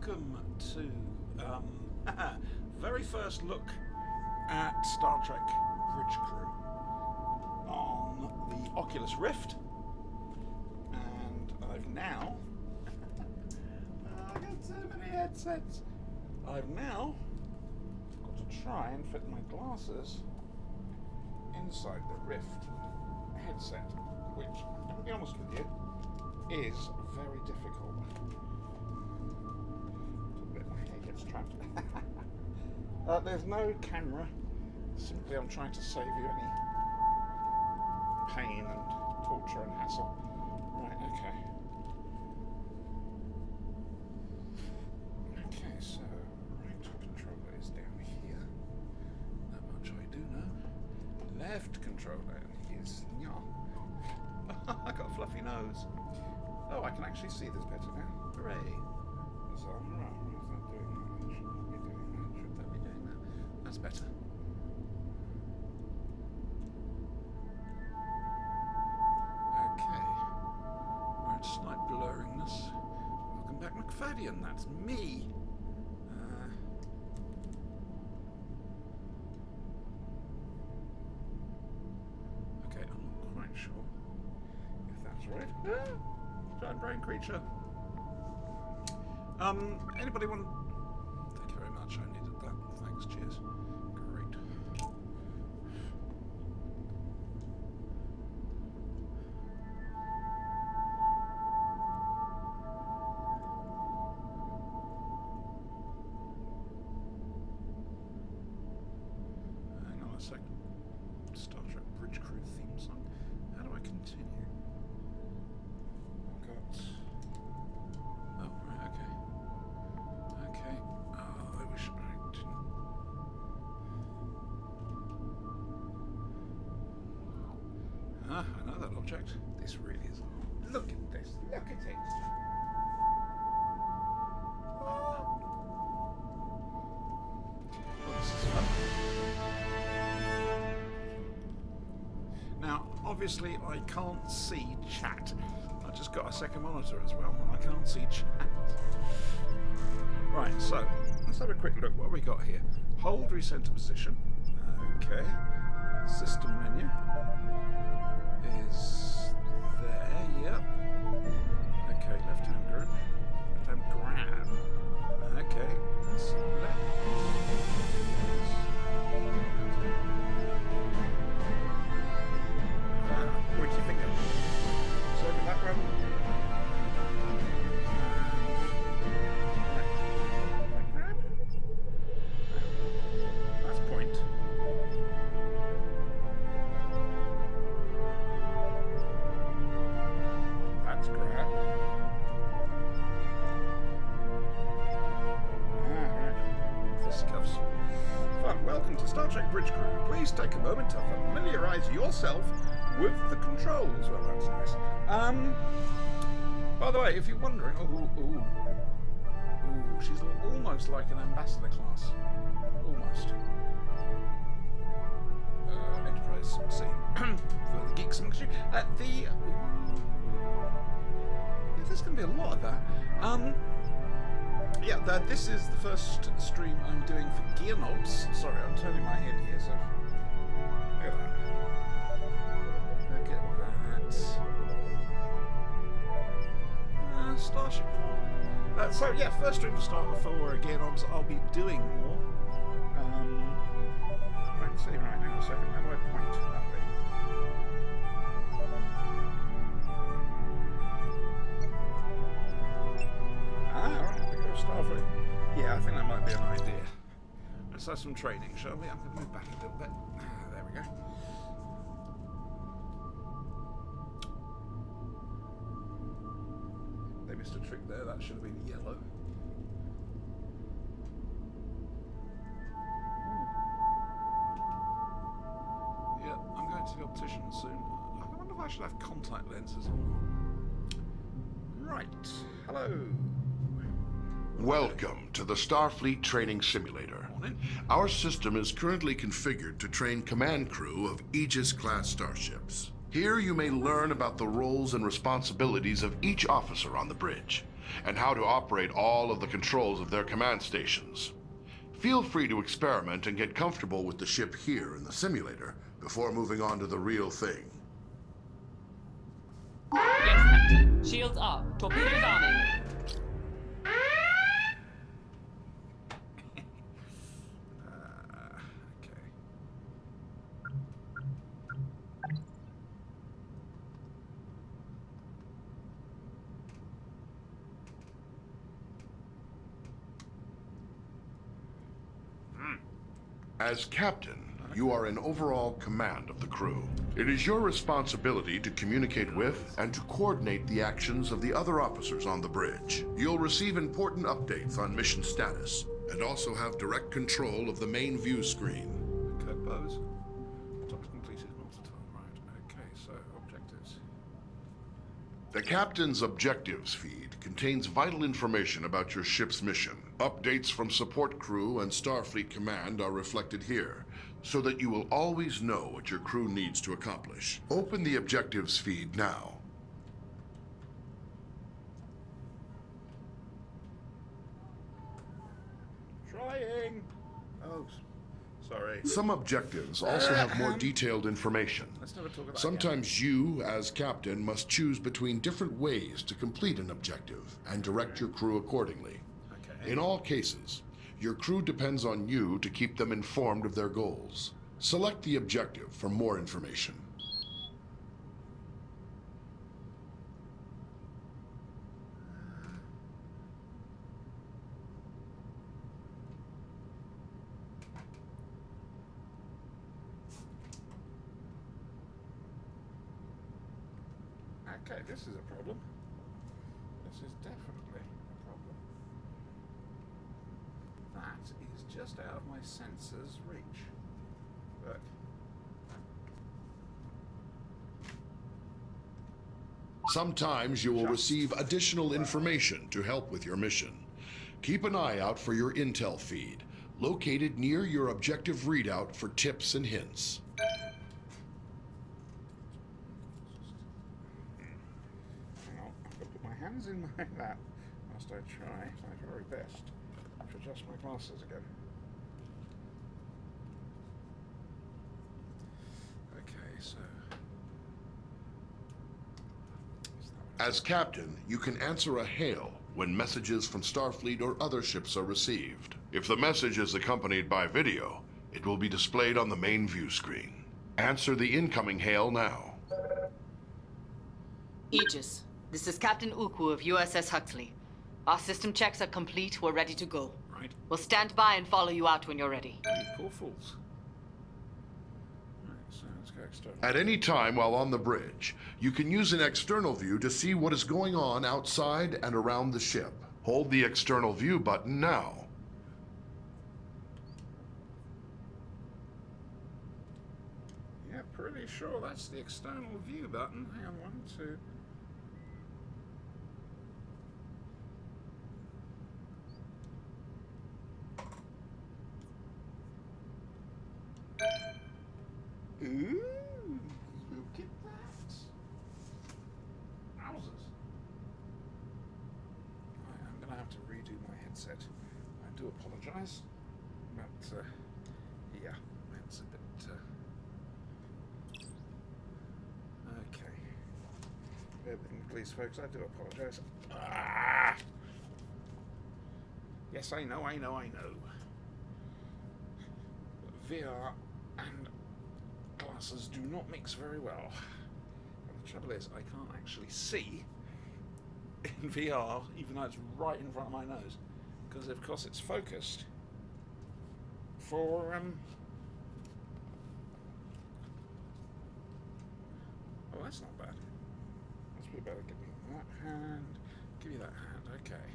welcome to very first look at Star Trek Bridge Crew on the Oculus Rift, and I've now I got so many headsets. I've now got to try and fit my glasses inside the Rift headset, which, to be honest with you, is very difficult. My hair gets trapped. There's no camera. Simply, I'm trying to save you any pain and torture and hassle. Right, okay. Okay, so right controller is down here. That much I do know. Left controller is I got a fluffy nose. Oh, I can actually see this better now. Hooray. So, right, what is that doing now? Should that be doing that? Should that be doing that? That's better. Okay. Right, slight blurriness. Welcome back, Macfadyan. That's me. Okay, I'm not quite sure if that's right. Giant brain creature. Anybody want... Thank you very much, I needed that. Thanks, cheers. Great. Hang on a sec. Star Trek Bridge Crew theme song. How do I continue? I've got... Oh, right, okay. Okay. Oh, I wish I didn't. Ah, I know that object. This really is. Look at this. Look at it. Oh. Well, this is fun. Now, obviously, I can't see chat. I just got a second monitor as well, and I can't see chat. Right, so let's have a quick look. What have we got here? Hold recenter position. Okay. System menu is there. Yep. Okay. Left hand grab. Left hand grab. Okay. Select. Pointy finger. Circle that one. That's point. That's grab. Alright. Fisticuffs. Fun. Welcome to Star Trek Bridge Crew. Please take a moment to familiarise yourself with the controls. Well, that's nice. By the way, if you're wondering, she's almost like an ambassador class. Almost. Enterprise C. For the geeks amongst you. There's going to be a lot of that. Yeah, this is the first stream I'm doing for Gear Knobs. Sorry, I'm turning my head here, so... Look at that. Look at that. Starship. So yeah, first stream to start for Gear Knobs. I'll be doing more. Let's see, right, hang on a second. How do I point that way? Right, we go Starfleet. Yeah, I think that might be an idea. Let's have some training, shall we? I'm going to move back a little bit. There we go. They missed a trick there. That should have been yellow. Yeah, I'm going to the optician soon. I wonder if I should have contact lenses or not. Right. Hello. Welcome to the Starfleet Training Simulator. Morning. Our system is currently configured to train command crew of Aegis-class starships. Here you may learn about the roles and responsibilities of each officer on the bridge. and how to operate all of the controls of their command stations. Feel free to experiment and get comfortable with the ship here in the simulator before moving on to the real thing. Yes, Captain. Shields up. Torpedoes arming. Okay. As captain, you are in overall command of the crew. It is your responsibility to communicate with and to coordinate the actions of the other officers on the bridge. You'll receive important updates on mission status and also have direct control of the main view screen. Okay, pose. Task completed, not at all. Right. Okay, so objectives. The captain's objectives feed contains vital information about your ship's mission. Updates from support crew and Starfleet Command are reflected here, so that you will always know what your crew needs to accomplish. Open the objectives feed now. Trying. Oh, sorry. Some objectives also have more detailed information. Let's never talk about that Sometimes you, as captain, must choose between different ways to complete an objective and direct your crew accordingly. Okay. In all cases, your crew depends on you to keep them informed of their goals. Select the objective for more information. Okay, this is a problem. This is definitely a problem. That is just out of my sensor's reach. Look. Sometimes you will receive additional information to help with your mission. Keep an eye out for your intel feed, located near your objective readout for tips and hints. Hang on, I've got to put my hands in my lap whilst I try my very best to adjust my glasses again. Okay, so... As captain, you can answer a hail when messages from Starfleet or other ships are received. If the message is accompanied by video, it will be displayed on the main view screen. Answer the incoming hail now. Aegis, this is Captain Ukwu of USS Huxley. Our system checks are complete. We're ready to go. Right. We'll stand by and follow you out when you're ready. You poor fools. Right, so let's go external. At any time while on the bridge, you can use an external view to see what is going on outside and around the ship. Hold the external view button now. Yeah, pretty sure that's the external view button. Hang on, 1, 2. Ooh, look at that. Wowzers. I'm going to have to redo my headset. I do apologise, but yeah, it's a bit... Okay. Bear with me, please, folks. I do apologise. Ah! Yes, I know. VR and glasses do not mix very well. But the trouble is, I can't actually see in VR, even though it's right in front of my nose, because of course it's focused for Oh, that's not bad. Let's be better. Give me that hand. Give you that hand. Okay.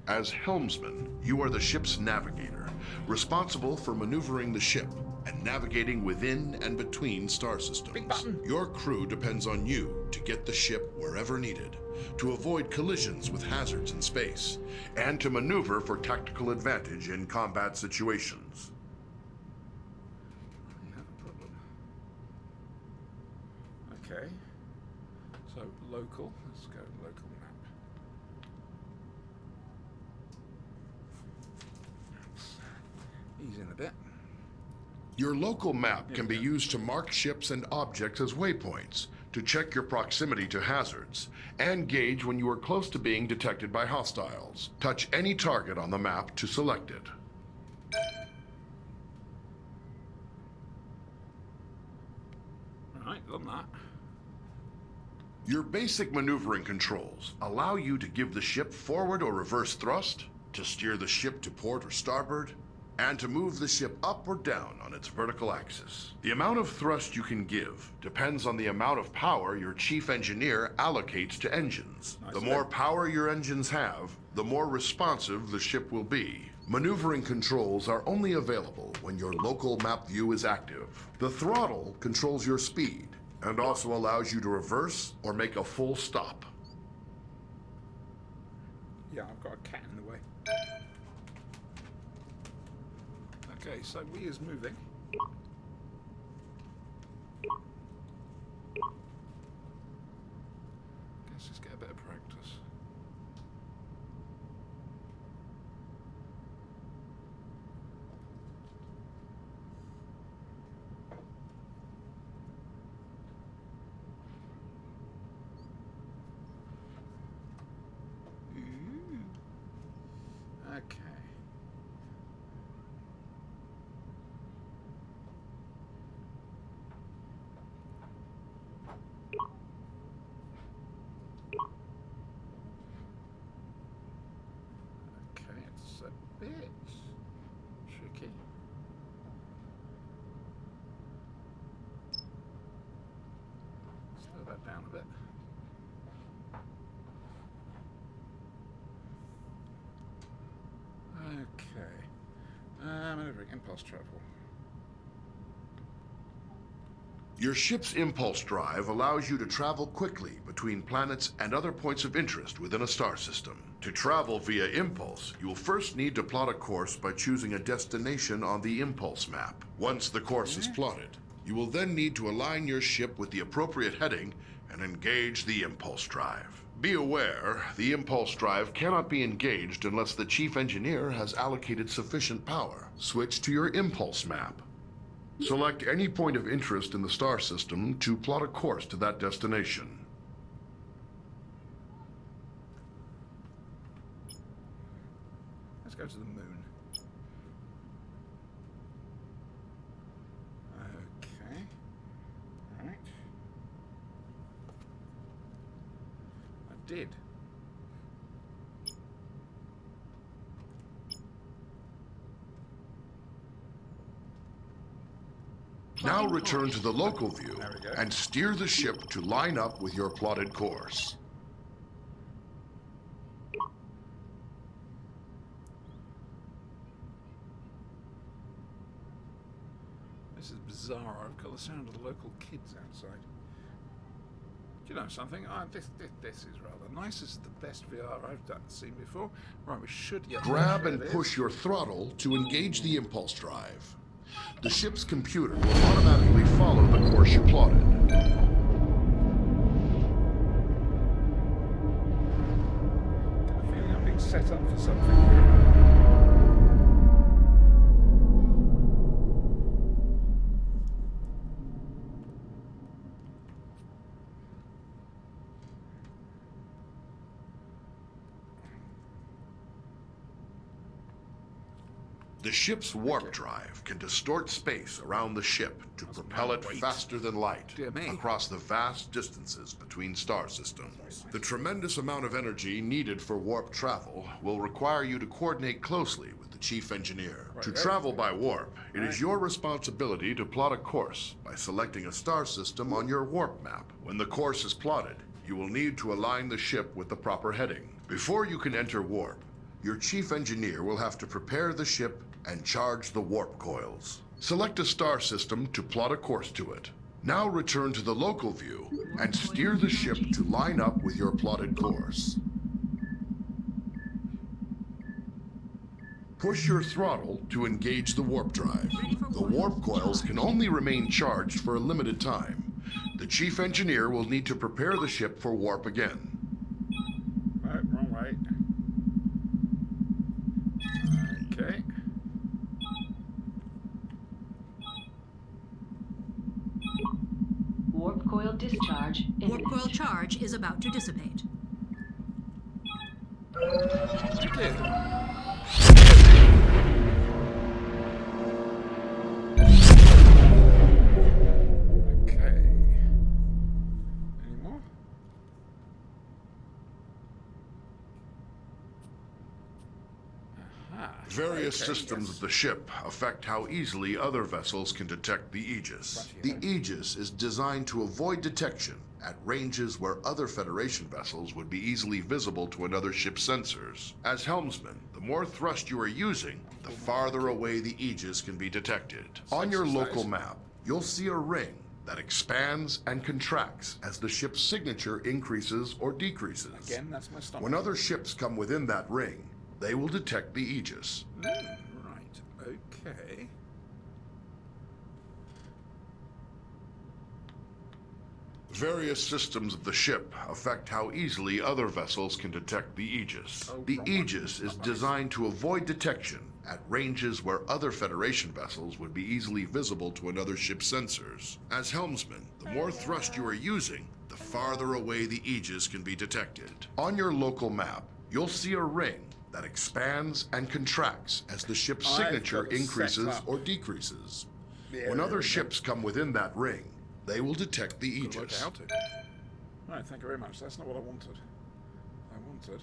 As helmsman, you are the ship's navigator, responsible for maneuvering the ship and navigating within and between star systems. Big button. Your crew depends on you to get the ship wherever needed, to avoid collisions with hazards in space, and to maneuver for tactical advantage in combat situations. I have a problem. Okay. So local. Let's go local map. He's in a bit. Your local map can be used to mark ships and objects as waypoints, to check your proximity to hazards, and gauge when you are close to being detected by hostiles. Touch any target on the map to select it. Alright, done that. Your basic maneuvering controls allow you to give the ship forward or reverse thrust, to steer the ship to port or starboard, and to move the ship up or down on its vertical axis. The amount of thrust you can give depends on the amount of power your chief engineer allocates to engines. The more power your engines have, the more responsive the ship will be. Maneuvering controls are only available when your local map view is active. The throttle controls your speed and also allows you to reverse or make a full stop. Yeah, I've got a cat in the way. Okay, so we is moving. Let's just get a bit of practice. Okay. Okay, it's a bit tricky. Slow that down a bit. Okay. Maneuvering impulse travel. Your ship's impulse drive allows you to travel quickly between planets and other points of interest within a star system. To travel via impulse, you will first need to plot a course by choosing a destination on the impulse map. Once the course is plotted, you will then need to align your ship with the appropriate heading and engage the impulse drive. Be aware, the impulse drive cannot be engaged unless the chief engineer has allocated sufficient power. Switch to your impulse map. Select any point of interest in the star system to plot a course to that destination. Let's go to the moon. Okay. Alright. I did. Now return to the local view There we go. and steer the ship to line up with your plotted course. This is bizarre. I've got the sound of the local kids outside. Do you know something? This is rather nice. This is the best VR I've seen before. Right, we should get... Grab and push your throttle to engage the impulse drive. The ship's computer will automatically follow the course you plotted. Got a feeling I'm being set up for something. The ship's warp drive can distort space around the ship to propel it faster than light Dear me. across the vast distances between star systems. The tremendous amount of energy needed for warp travel will require you to coordinate closely with the chief engineer. To travel by warp, it is your responsibility to plot a course by selecting a star system on your warp map. When the course is plotted, you will need to align the ship with the proper heading. Before you can enter warp, your chief engineer will have to prepare the ship and charge the warp coils. Select a star system to plot a course to it. Now return to the local view and steer the ship to line up with your plotted course. Push your throttle to engage the warp drive. The warp coils can only remain charged for a limited time. The chief engineer will need to prepare the ship for warp again. Right, wrong way. Okay. Warp coil discharge Warp imminent. coil charge is about to dissipate. Thank you. Okay. Any more? Aha. Various Okay, systems yes. of the ship affect how easily other vessels can detect the Aegis. The Righty-ho. Aegis is designed to avoid detection at ranges where other Federation vessels would be easily visible to another ship's sensors. As helmsman, the more thrust you are using, the farther away the Aegis can be detected. On your local map, you'll see a ring that expands and contracts as the ship's signature increases or decreases. Again, that's my stomach. When other ships come within that ring, they will detect the Aegis. Right, okay. Various systems of the ship affect how easily other vessels can detect the Aegis. Oh, The wrong one. Aegis is designed to avoid detection at ranges where other Federation vessels would be easily visible to another ship's sensors. As helmsman, the more thrust you are using, the farther away the Aegis can be detected. On your local map, you'll see a ring that expands and contracts as the ship's I've signature got to set increases up. or decreases. Yeah, When other yeah. ships come within that ring, they will detect the Good work Aegis. out it. Right, thank you very much. That's not what I wanted. I wanted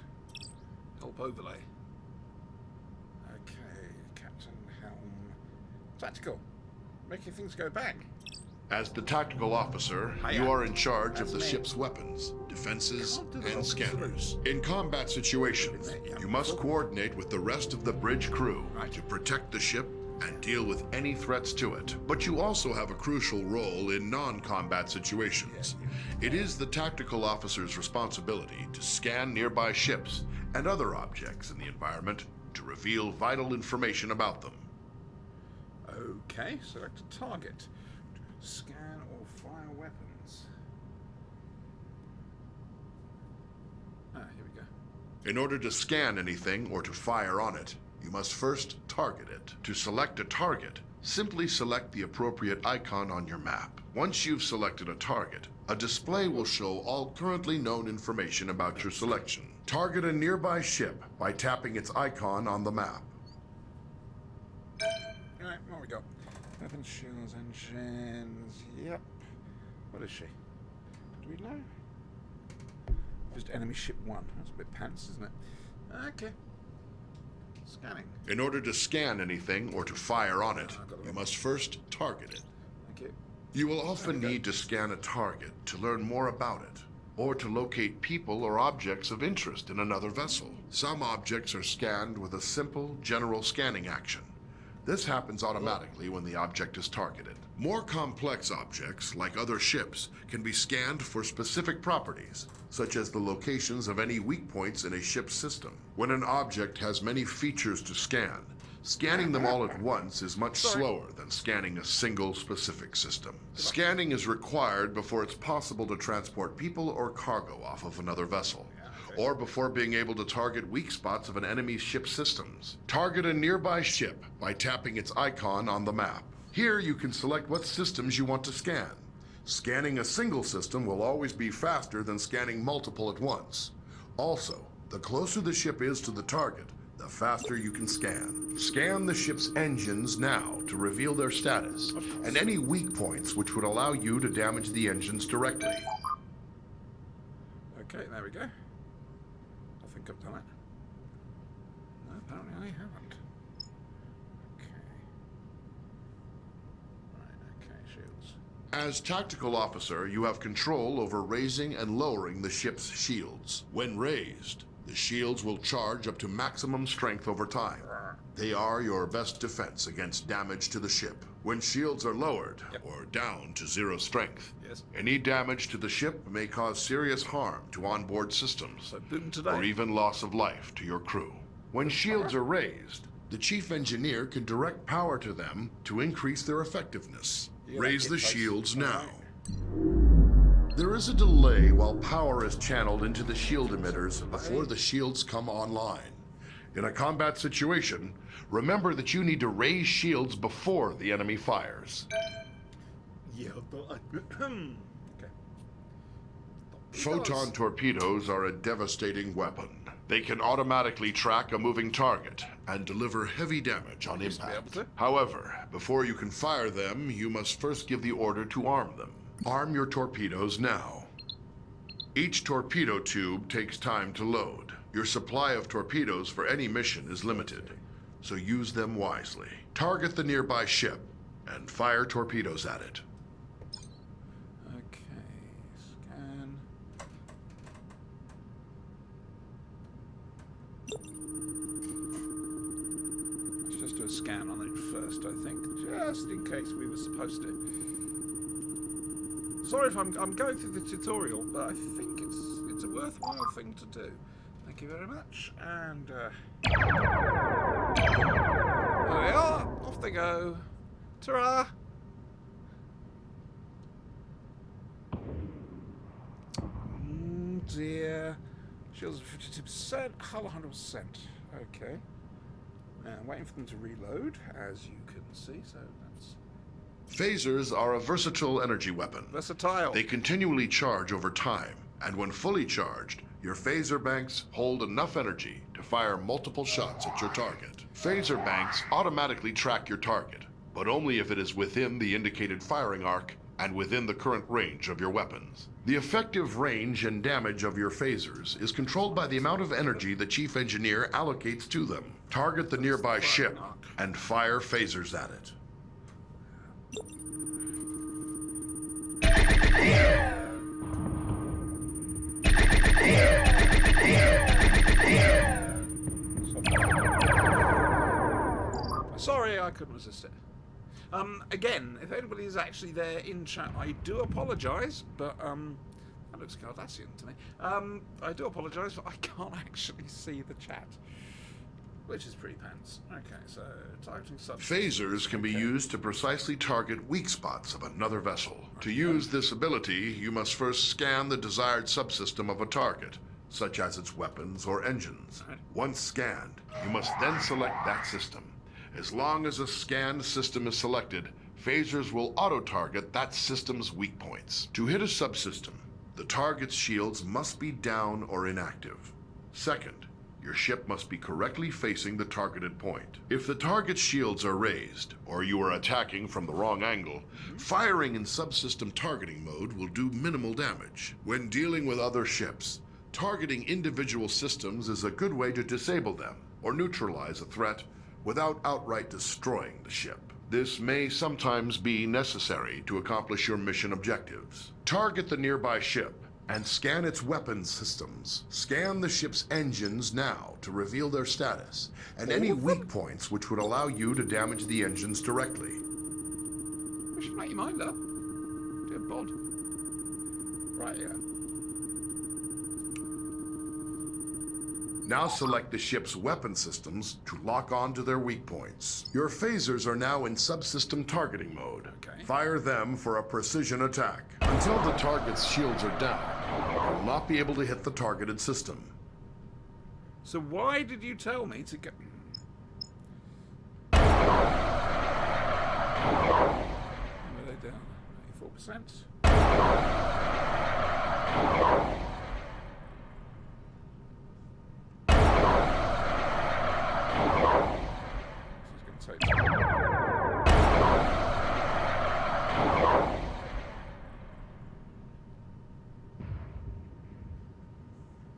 help overlay. Okay, Captain Helm. Tactical. Making things go bang. As the tactical officer, Hiya. you are in charge of That's the me. ship's weapons, defenses, Can't do the and wrong scanners. In combat situations, Yeah. you must coordinate with the rest of the bridge crew Right. to protect the ship and deal with any threats to it. But you also have a crucial role in non-combat situations. It is the tactical officer's responsibility to scan nearby ships and other objects in the environment to reveal vital information about them. Okay, select a target. Scan or fire weapons. Ah, here we go. In order to scan anything or to fire on it, you must first target it. To select a target, simply select the appropriate icon on your map. Once you've selected a target, a display will show all currently known information about your selection. Target a nearby ship by tapping its icon on the map. Alright, what we got? Weapons, shields, engines. Yep. What is she? Do we know? Just enemy ship 1. That's a bit pants, isn't it? Okay. Scanning. In order to scan anything or to fire on it, you must first target it. Thank you. You will often need to scan a target to learn more about it, or to locate people or objects of interest in another vessel. Some objects are scanned with a simple, general scanning action. This happens automatically when the object is targeted. More complex objects, like other ships, can be scanned for specific properties, such as the locations of any weak points in a ship's system. When an object has many features to scan, scanning them all at once is much slower than scanning a single specific system. Scanning is required before it's possible to transport people or cargo off of another vessel, or before being able to target weak spots of an enemy's ship systems. Target a nearby ship by tapping its icon on the map. Here you can select what systems you want to scan. Scanning a single system will always be faster than scanning multiple at once. Also, the closer the ship is to the target, the faster you can scan. Scan the ship's engines now to reveal their status, and any weak points which would allow you to damage the engines directly. Okay, there we go. I think I've done it. No, apparently I haven't. Okay. Right, okay, shields. As tactical officer, you have control over raising and lowering the ship's shields. When raised, the shields will charge up to maximum strength over time. They are your best defense against damage to the ship. When shields are lowered or down to 0 strength, any damage to the ship may cause serious harm to onboard systems, So boom today. or even loss of life to your crew. When shields are raised, the chief engineer can direct power to them to increase their effectiveness. Yeah, Raise that the gets shields close. now. There is a delay while power is channeled into the shield emitters before the shields come online. In a combat situation, remember that you need to raise shields before the enemy fires. Yeah, but okay. Photon torpedoes are a devastating weapon. They can automatically track a moving target and deliver heavy damage on Used to be able impact. to. However, before you can fire them, you must first give the order to arm them. Arm your torpedoes now. Each torpedo tube takes time to load. Your supply of torpedoes for any mission is limited, so use them wisely. Target the nearby ship and fire torpedoes at it. Okay, scan. Let's just do a scan on it first, I think, just in case we were supposed to. Sorry if I'm going through the tutorial, but I think it's a worthwhile thing to do. Thank you very much, and there we are. Off they go. Ta-ra! Dear. Shields at 52%, hull 100%. Okay. Now, waiting for them to reload, as you can see, so that's Phasers are a versatile energy weapon. versatile. They continually charge over time, and when fully charged, your phaser banks hold enough energy to fire multiple shots at your target. Phaser banks automatically track your target, but only if it is within the indicated firing arc and within the current range of your weapons. The effective range and damage of your phasers is controlled by the amount of energy the chief engineer allocates to them. Target the nearby ship and fire phasers at it. Sorry, I couldn't resist it. Again, if anybody is actually there in chat, I do apologise, but that looks Cardassian to me. I do apologise, but I can't actually see the chat, which is pretty pants. Okay, so targeting subsystems. Phasers can be used to precisely target weak spots of another vessel. To use this ability, you must first scan the desired subsystem of a target, such as its weapons or engines. Once scanned, you must then select that system. As long as a scanned system is selected, phasers will auto-target that system's weak points. To hit a subsystem, the target's shields must be down or inactive. Second, your ship must be correctly facing the targeted point. If the target's shields are raised, or you are attacking from the wrong angle, firing in subsystem targeting mode will do minimal damage. When dealing with other ships, targeting individual systems is a good way to disable them or neutralize a threat without outright destroying the ship. This may sometimes be necessary to accomplish your mission objectives. Target the nearby ship and scan its weapons systems. Scan the ship's engines now to reveal their status and any weak points which would allow you to damage the engines directly. We should make your mind up. Dear bod. Right, yeah. Now select the ship's weapon systems to lock on to their weak points. Your phasers are now in subsystem targeting mode. Okay. Fire them for a precision attack. Until the target's shields are down, you will not be able to hit the targeted system. So why did you tell me to go... How are they down? 84%?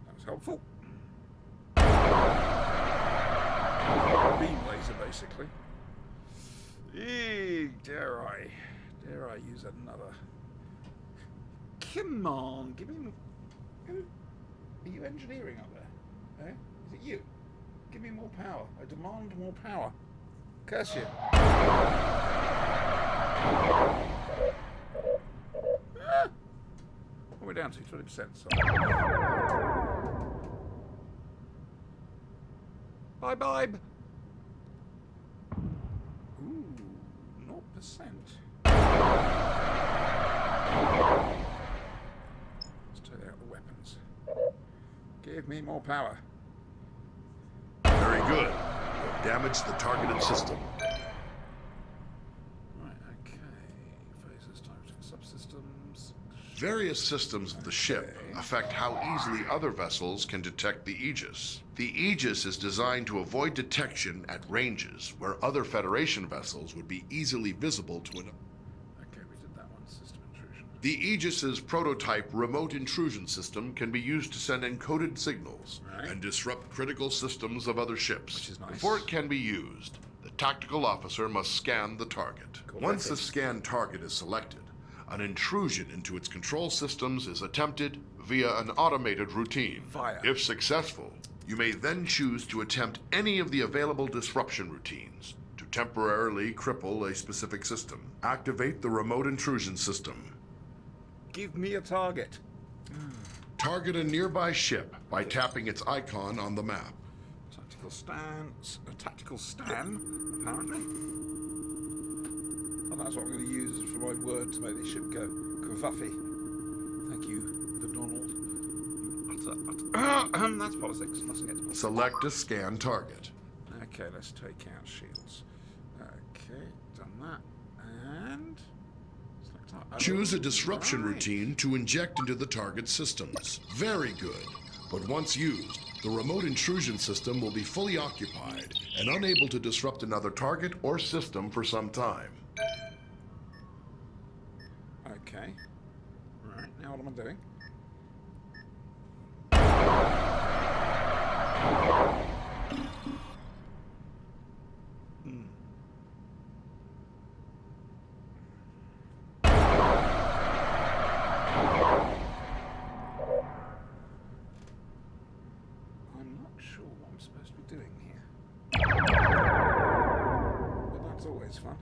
That was helpful. Beam laser, basically. Dare I use another? Come on, give me. Are you engineering up there? Eh? Is it you? Give me more power. I demand more power. Curse you. Ah! What are we down to? 20%. So. Bye bye. Ooh, 0%. Let's take out the weapons. Give me more power. Very good. You have damaged the targeted system. Right, okay. Phasers, targeting subsystems. Various systems of the ship affect how easily other vessels can detect the Aegis. The Aegis is designed to avoid detection at ranges where other Federation vessels would be easily visible to an... Okay, we did that one. System intrusion. The Aegis's prototype remote intrusion system can be used to send encoded signals and disrupt critical systems of other ships. Which is nice. Before it can be used, the tactical officer must scan the target. Once the scanned target is selected, an intrusion into its control systems is attempted via an automated routine. If successful, you may then choose to attempt any of the available disruption routines to temporarily cripple a specific system. Activate the remote intrusion system. Give me a target. Target a nearby ship by tapping its icon on the map. Tactical stance. A tactical stand, apparently. Oh, that's what I'm going to use for my word to make this ship go. Kerfuffy. Thank you, the Donald. That's politics. Mustn't get to politics. Select a scan target. Okay, let's take out shields. Okay, done that. And... Choose a disruption routine to inject into the target systems. Very good. But once used, the remote intrusion system will be fully occupied and unable to disrupt another target or system for some time. Okay. Right, now what am I doing? I'm not sure what I'm supposed to be doing here. But that's always fun.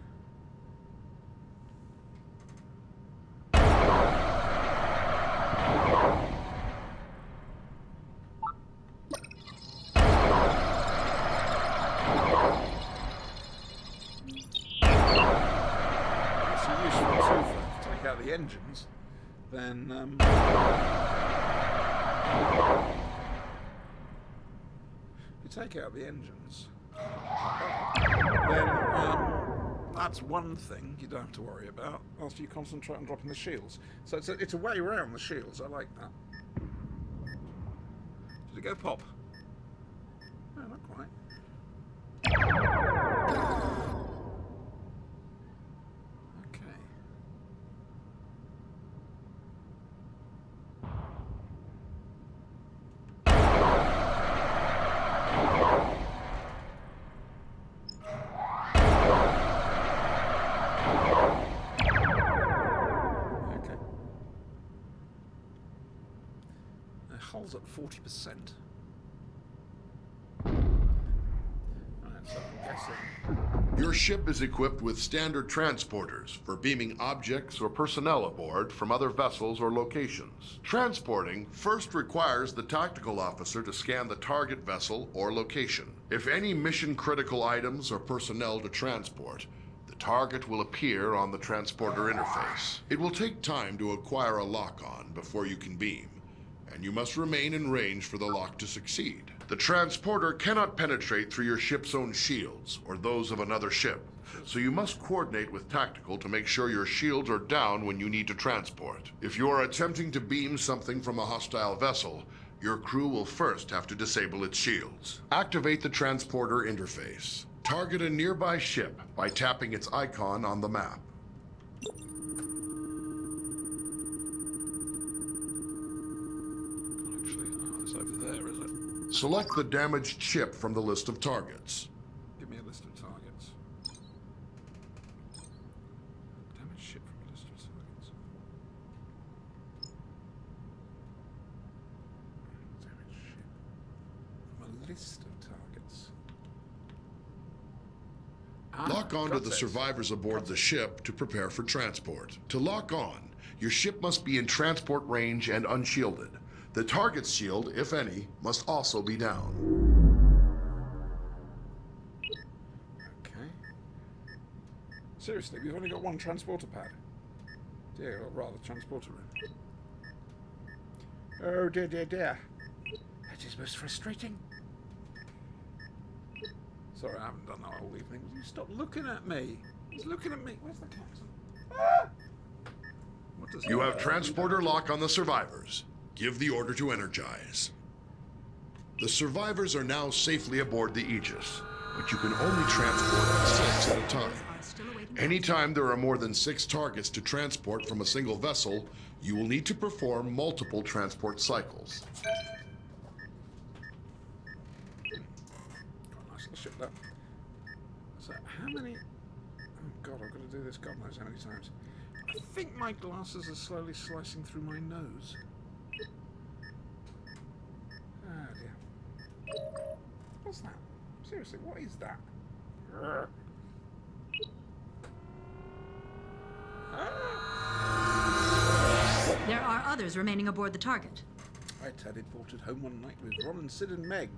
It's a useful tool to take out the engines, then if you take out the engines, then that's one thing you don't have to worry about after you concentrate on dropping the shields. So it's a way around the shields. I like that. Did it go pop? No, not quite. Okay. Okay. The hull's at 40%. Right, so I'm guessing. Your ship is equipped with standard transporters for beaming objects or personnel aboard from other vessels or locations. Transporting first requires the tactical officer to scan the target vessel or location. If any mission-critical items or personnel to transport, the target will appear on the transporter interface. It will take time to acquire a lock-on before you can beam, and you must remain in range for the lock to succeed. The transporter cannot penetrate through your ship's own shields or those of another ship, so you must coordinate with tactical to make sure your shields are down when you need to transport. If you are attempting to beam something from a hostile vessel, your crew will first have to disable its shields. Activate the transporter interface. Target a nearby ship by tapping its icon on the map. Actually, it's over there, is it? Select the damaged ship from the list of targets. Give me a list of targets. Damaged ship from a list of targets. Damaged ship from a list of targets. Lock on to got the it. survivors aboard the ship to prepare for transport. To lock on, your ship must be in transport range and unshielded. The target's shield, if any, must also be down. Okay. Seriously, we've only got one transporter pad. Dear, or rather, transporter room. Oh dear, dear, dear. That is most frustrating. Sorry, I haven't done that whole evening. Will you stop looking at me? He's looking at me. Where's the captain? Ah! What does You that have do? transporter lock on the survivors. Give the order to energize. The survivors are now safely aboard the Aegis, but you can only transport 6 at a time. Are still awaiting Anytime there are more than 6 targets to transport from a single vessel, you will need to perform multiple transport cycles. Quite nice little ship, that. So, how many... Oh, God, I've got to do this God knows how many times. I think my glasses are slowly slicing through my nose. Oh, dear. What's that? Seriously, what is that? Grr. Ah! There are others remaining aboard the target. I teleported home one night with Ron and Sid and Meg.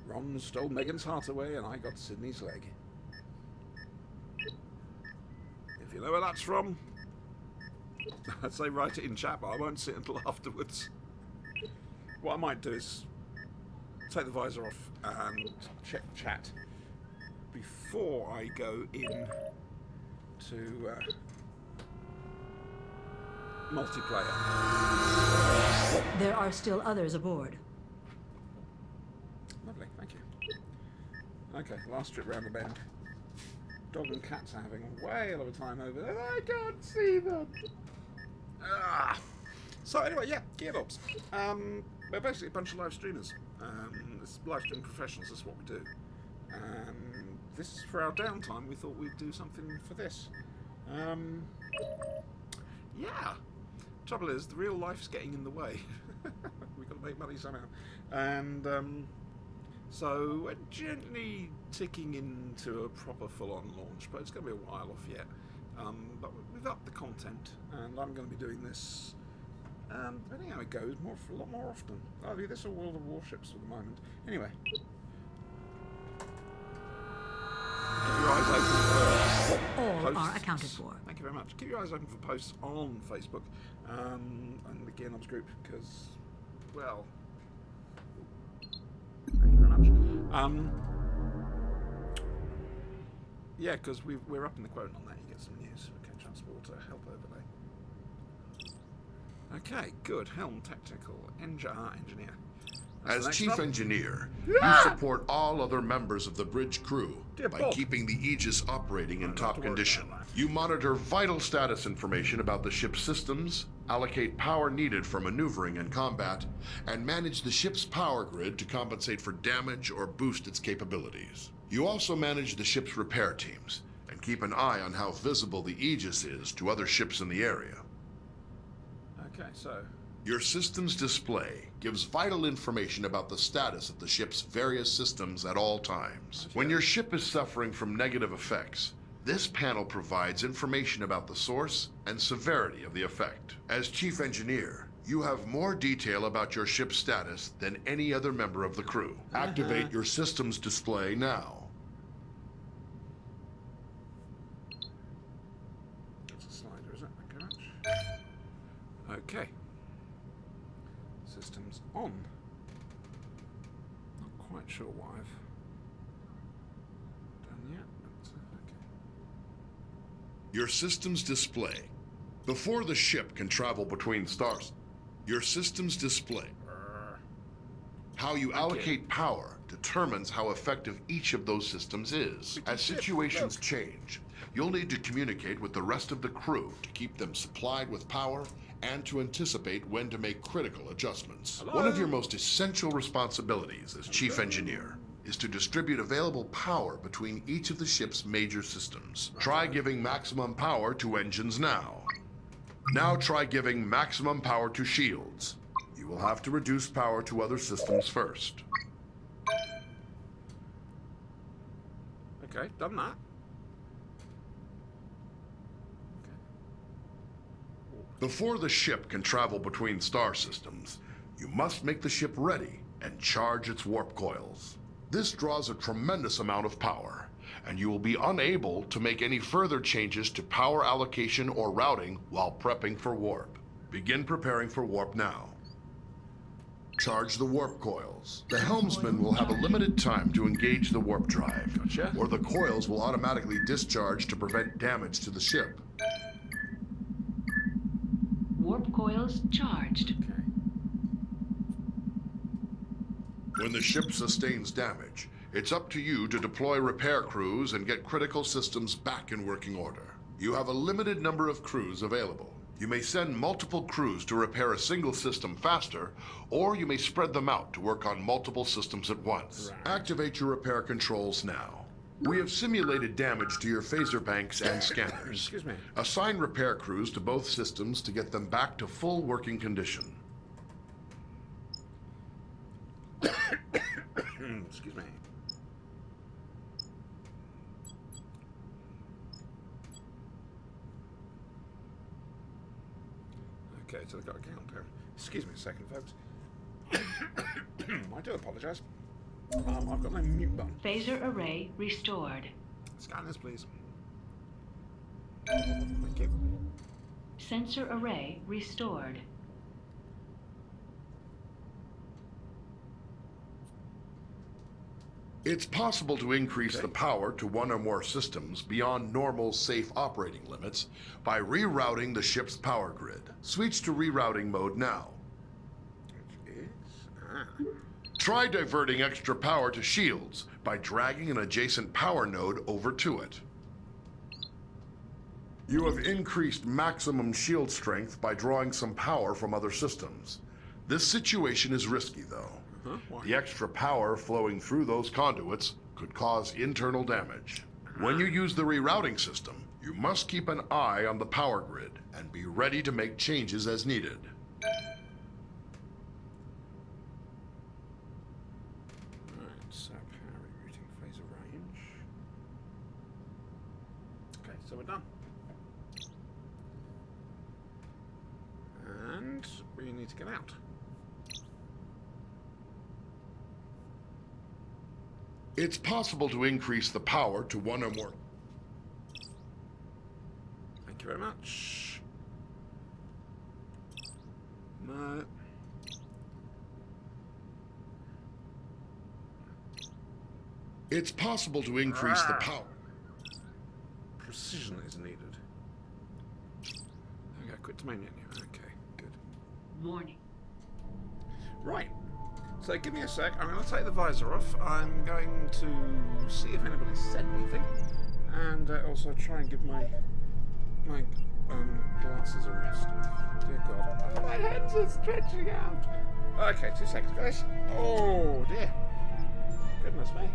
Ron stole Megan's heart away and I got Sydney's leg. If you know where that's from, I'd say write it in chat, but I won't see it until afterwards. What I might do is take the visor off and check chat before I go in to multiplayer. There are still others aboard. Lovely, thank you. Okay, last trip round the bend. Dog and cats are having a whale of a time over there. I can't see them. Ah. So anyway, yeah, Gearbox. We're basically a bunch of live streamers. It's live streaming professionals. That's what we do. This is for our downtime. We thought we'd do something for this. Yeah. Trouble is, the real life's getting in the way. We've got to make money somehow. And so we're gently ticking into a proper full-on launch, but it's going to be a while off yet. But we've upped the content, and I'm going to be doing this, depending how it goes, a lot more often. Either this or World of Warships at the moment. Anyway. Keep your eyes open for All posts. are accounted for. Thank you very much. Keep your eyes open for posts on Facebook and the Gear Knobs group, because, well, thank you very much. Yeah, because we're up in the quote on that. You get some news. Okay, transporter, help overlay. Okay, good. Helm, technical, engineer. That's As the next Chief up. Engineer, Yeah! you support all other members of the bridge crew Dear by Bob. keeping the Aegis operating in Don't have top to worry condition. about that. You monitor vital status information about the ship's systems, allocate power needed for maneuvering and combat, and manage the ship's power grid to compensate for damage or boost its capabilities. You also manage the ship's repair teams and keep an eye on how visible the Aegis is to other ships in the area. Okay, so Your system's display gives vital information about the status of the ship's various systems at all times. When your ship is suffering from negative effects, this panel provides information about the source and severity of the effect. As Chief Engineer, you have more detail about your ship's status than any other member of the crew. Activate your system's display now. that's a slider, is it? Thank you very much. Okay. Systems on. Not quite sure what I've done yet, but okay. Your system's display. Before the ship can travel between stars, your system's display. How you allocate power determines how effective each of those systems is. As situations change, you'll need to communicate with the rest of the crew to keep them supplied with power and to anticipate when to make critical adjustments. Hello? One of your most essential responsibilities as Chief Engineer is to distribute available power between each of the ship's major systems. Try giving maximum power to engines now. Now try giving maximum power to shields. You will have to reduce power to other systems first. Okay, done that. Before the ship can travel between star systems, you must make the ship ready and charge its warp coils. This draws a tremendous amount of power, and you will be unable to make any further changes to power allocation or routing while prepping for warp. Begin preparing for warp now. Charge the warp coils. The helmsman will have a limited time to engage the warp drive, Gotcha. or the coils will automatically discharge to prevent damage to the ship. warp coils charged. Okay. When the ship sustains damage, it's up to you to deploy repair crews and get critical systems back in working order. You have a limited number of crews available. You may send multiple crews to repair a single system faster, or you may spread them out to work on multiple systems at once. Right. Activate your repair controls now. We have simulated damage to your phaser banks and scanners. Excuse me. Assign repair crews to both systems to get them back to full working condition. Excuse me. Okay, so they've got a count there. Excuse me a second, folks. I do apologise. I've got my mute button. Phaser array restored. Scanners, please. Thank you. Sensor array restored. It's possible to increase the power to one or more systems beyond normal safe operating limits by rerouting the ship's power grid. Switch to rerouting mode now. Which is... Try diverting extra power to shields by dragging an adjacent power node over to it. You have increased maximum shield strength by drawing some power from other systems. This situation is risky, though. Why? The extra power flowing through those conduits could cause internal damage. When you use the rerouting system, you must keep an eye on the power grid and be ready to make changes as needed. Alright, so power rerouting phaser range. Okay, so we're done. And we need to get out. It's possible to increase the power to one or more. Thank you very much. No. It's possible to increase the power. Precision is needed. Okay, quit dominion. Okay, good. Warning. Right. So give me a sec. I'm going to take the visor off. I'm going to see if anybody said anything, and also try and give my glasses a rest. Dear God, my hands are stretching out. Okay, 2 seconds, guys. Oh dear. Goodness me.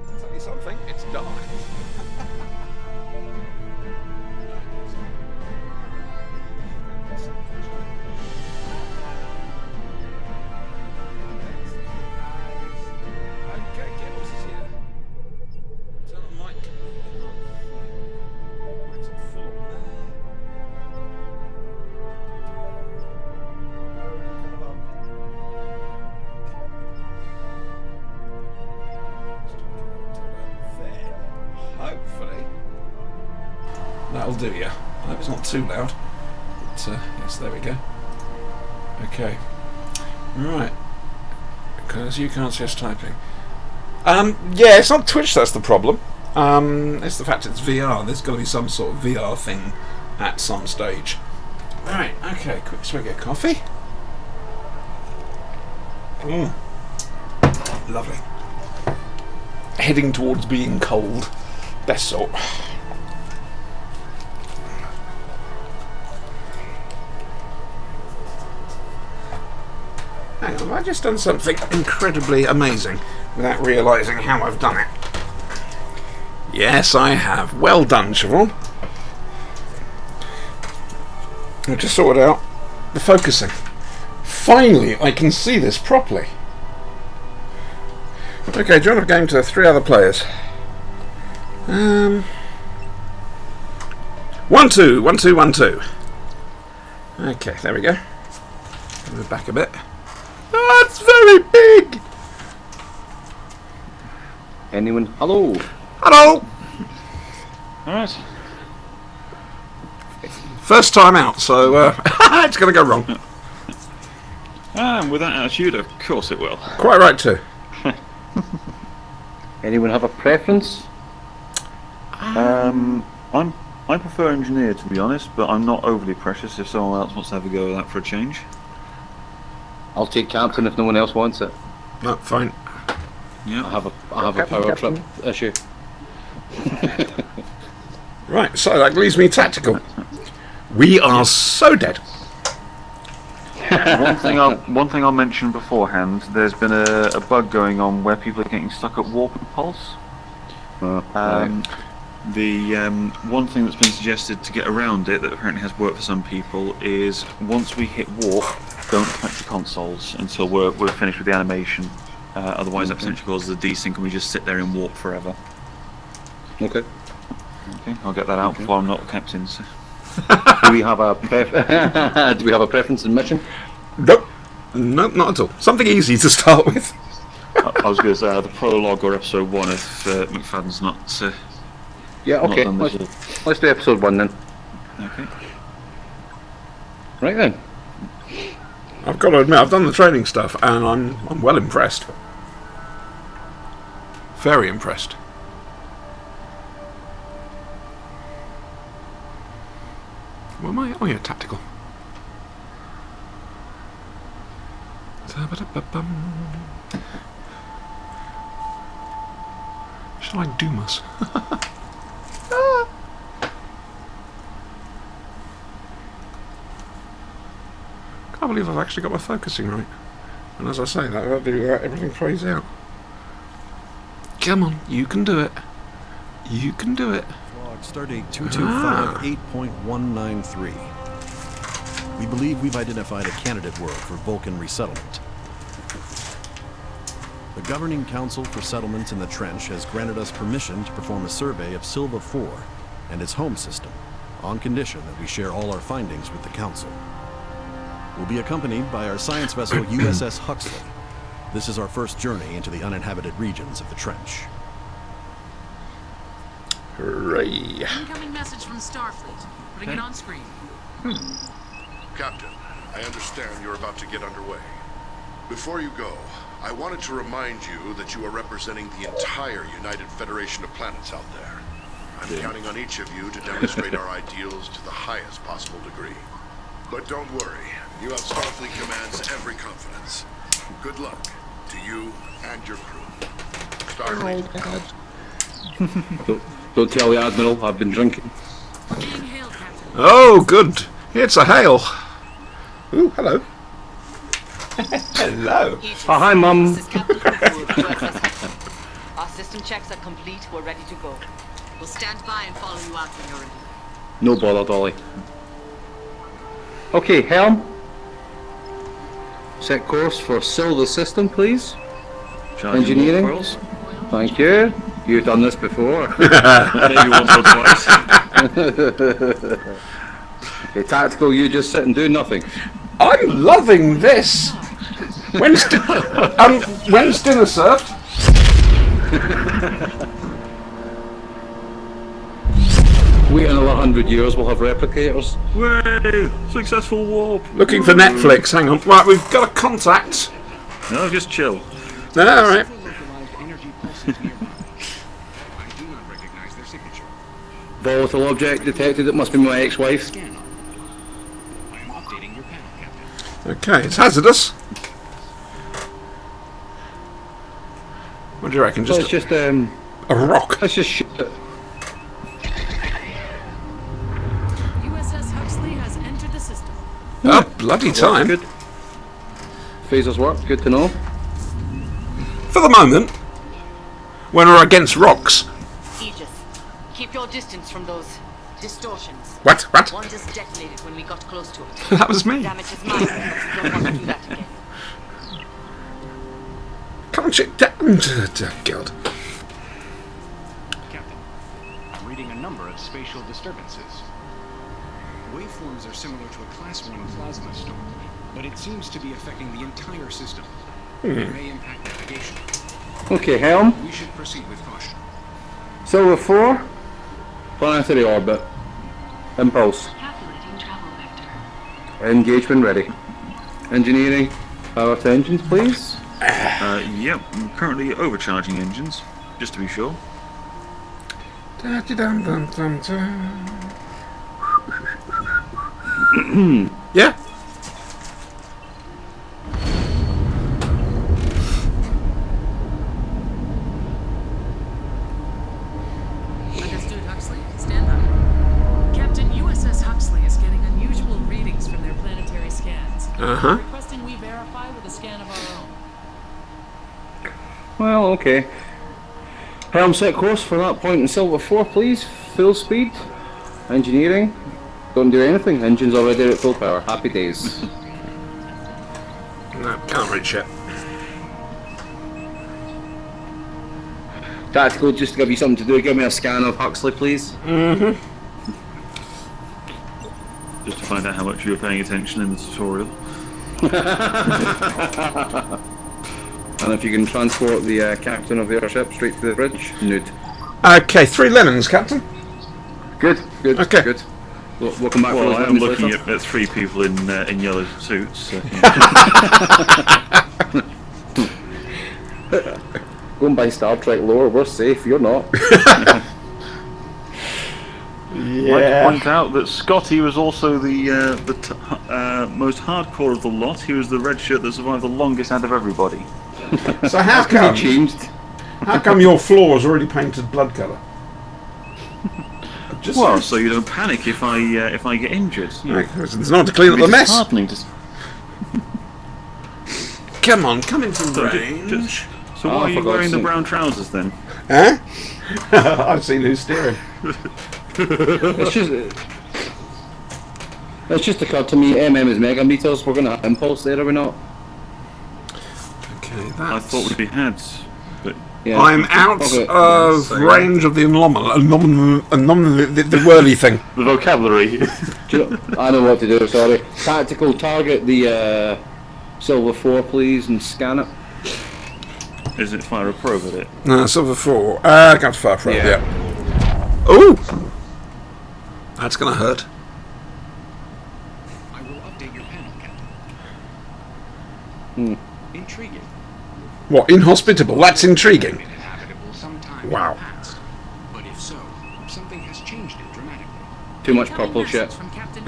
I'll tell you something. It's dark. That'll do you. I hope it's not too loud. But, yes, there we go. Okay. Right. Because you can't see us typing. Yeah, it's not Twitch that's the problem. It's the fact it's VR. There's got to be some sort of VR thing at some stage. Right, okay, quick swig of coffee. Lovely. Heading towards being cold. Best sort. Hang on, have I just done something incredibly amazing without realising how I've done it? Yes, I have. Well done, Siobhan. I just sorted out the focusing. Finally, I can see this properly. Okay, join a game to 3 other players. 1, 2, 1, 2, 1, 2. Okay, there we go. Move back a bit. Oh, it's very big! Anyone? Hello! Hello! Alright. First time out, so it's going to go wrong. With that attitude, of course it will. Quite right too. Anyone have a preference? I'm I prefer engineer, to be honest, but I'm not overly precious if someone else wants to have a go at that for a change. I'll take captain if no one else wants it. No, fine. Yeah. I have a power trip issue. Right, so that leaves me tactical. We are so dead. One thing I'll mention beforehand, there's been a bug going on where people are getting stuck at warp and pulse. Right. The one thing that's been suggested to get around it, that apparently has worked for some people, is once we hit warp, don't connect the consoles until we're finished with the animation. Otherwise that potentially causes a desync and we just sit there in warp forever. Okay. Okay, I'll get that out before I'm not captain. So. Do we have a preference in mission? Nope. No, not at all. Something easy to start with. I was going to say the prologue or episode 1 if Macfadyan's not. Yeah. Okay. Not done Let's do episode 1 then. Okay. Right then. I've got to admit, I've done the training stuff, and I'm well impressed. Very impressed. Where am I? Oh yeah, tactical. Shall I doom us? Can't believe I've actually got my focusing right. And as I say, that'll do that, everything plays out. Come on, you can do it. You can do it. Log Stardate 225.8.193. We believe we've identified a candidate world for Vulcan resettlement. The Governing Council for Settlements in the Trench has granted us permission to perform a survey of Silva 4 and its home system, on condition that we share all our findings with the Council. We'll be accompanied by our science vessel USS Huxley. This is our first journey into the uninhabited regions of the Trench. Hooray. Incoming message from Starfleet. Putting it on screen. Captain, I understand you're about to get underway. Before you go, I wanted to remind you that you are representing the entire United Federation of Planets out there. I'm counting on each of you to demonstrate our ideals to the highest possible degree. But don't worry, you have Starfleet Command's every confidence. Good luck to you and your crew. Starfleet. Don't tell the Admiral I've been drinking. Being hailed, Captain. Oh, good. It's a hail. Ooh, hello. Hello. Oh, hi, Mum. This is Captain Uku of USS Huxley. Our system checks are complete. We're ready to go. We'll stand by and follow you out when you're ready. No bother, Dolly. Okay, Helm. Set course for Silva system, please. Charging Engineering. oils. Thank you. You've done this before. Maybe once or twice. Okay, tactical, you just sit and do nothing. I'm loving this. When's dinner served? Wait another 100 years, we'll have replicators. Way! Successful warp! Looking for Netflix. Hang on. Right, we've got a contact. No, just chill. All right. Volatile object detected, it must be my ex-wife. Okay, it's hazardous. What do you reckon? So it's just a rock. let's just shoot it. USS Huxley has entered the system. Oh, bloody time. Good. Phasers work, good to know. For the moment, when we're against rocks. Aegis, keep your distance from those distortions. What? One just detonated when we got close to it. That was me. Damage is minor, but you don't want to do that again. Can't you? God. Captain, I'm reading a number of spatial disturbances. Waveforms are similar to a Class 1 plasma storm, but it seems to be affecting the entire system. It may impact navigation. Okay, Helm. We should proceed with caution. Silver 4. Planetary orbit. Impulse. Calculating travel vector. Engagement ready. Engineering. Power to engines, please. Yep, I'm currently overcharging engines, just to be sure. Da-da-dum-dum-dum-dum. Yeah. Understood, Huxley. Stand by. Captain, USS Huxley is getting unusual readings from their planetary scans. Uh-huh. Requesting we verify with a scan of our own. Well, okay. Helm set course for that point in Silver 4, please. Full speed. Engineering. Don't do anything. Engine's already at full power. Happy days. No, can't reach it. Tactical, just to give you something to do, give me a scan of Huxley, please. Mm-hmm. Just to find out how much you were paying attention in the tutorial. And if you can transport the captain of the airship straight to the bridge, nude. Okay, 3 lemons, Captain. Good, good, Okay. good. We'll come back for Well, those I am lemons looking later. at 3 people in yellow suits. So, Going by Star Trek lore, we're safe, you're not. I'd like to point out that Scotty was also the most hardcore of the lot. He was the red shirt that survived the longest out of everybody. So how come? He changed. How come your floor is already painted blood colour? Just Well, so you don't panic if I get injured. You know, Right, there's no one to clean up it'd the be mess. disheartening to Come on, come into So, range. so why Oh, are you for God's wearing the sake. brown trousers then? Huh? I've seen who's steering. It's just occurred to me, MM is megameters, we're gonna have impulse there, are we not? Okay, that's... I thought we had, but Yeah. I'm out Okay. of Yeah, so- range of the the whirly thing. the vocabulary. Do you know, I know what to do, sorry. Tactical, target the Silver 4 please and scan it. Is it fire a probe at it? No, Silver 4. I got fire probe, Yeah. yeah. Ooh! That's gonna hurt. I will update your panel, Captain. Intriguing. What, inhospitable? That's intriguing. Inhabitable sometime Wow. in the past. But if so, something has changed it dramatically. Too much Incoming purple message shit. from Captain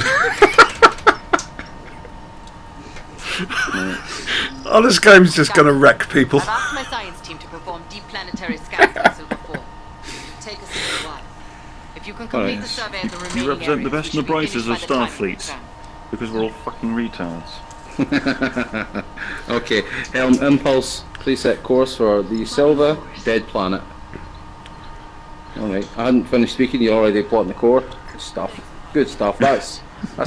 Oh, this game's just gonna wreck people. I've asked my science team to perform deep planetary scans on Silver 4. Take us a little while. If you can complete the survey of the remaining You represent the areas, best we and the should be brightest of finished by the time we Starfleet, return. because we're all fucking retards. Okay, Helm Impulse, please set course for the Silver Dead Planet. Alright, I hadn't finished speaking, you already plotting the core. Good stuff. Good stuff, that's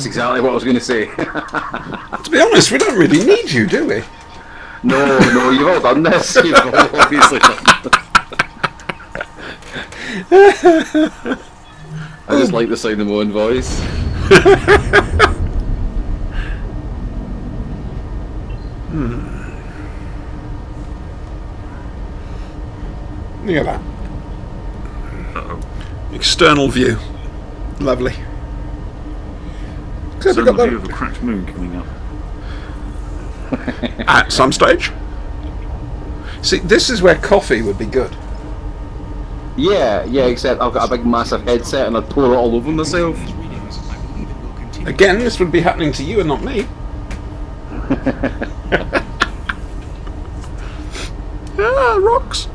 exactly what I was going to say. To be honest, we don't really need you, do we? No, you've all done this. You've all obviously done this. I just like the sound of my own voice. Look at that. Uh-oh. External view. Lovely. Except So we've the got view of a cracked moon coming up. that at some stage. See, this is where coffee would be good. Yeah, except I've got a big massive headset and I'd pour it all over myself. These readings, I believe it will continue. Again, this would be happening to you and not me. Ah, rocks.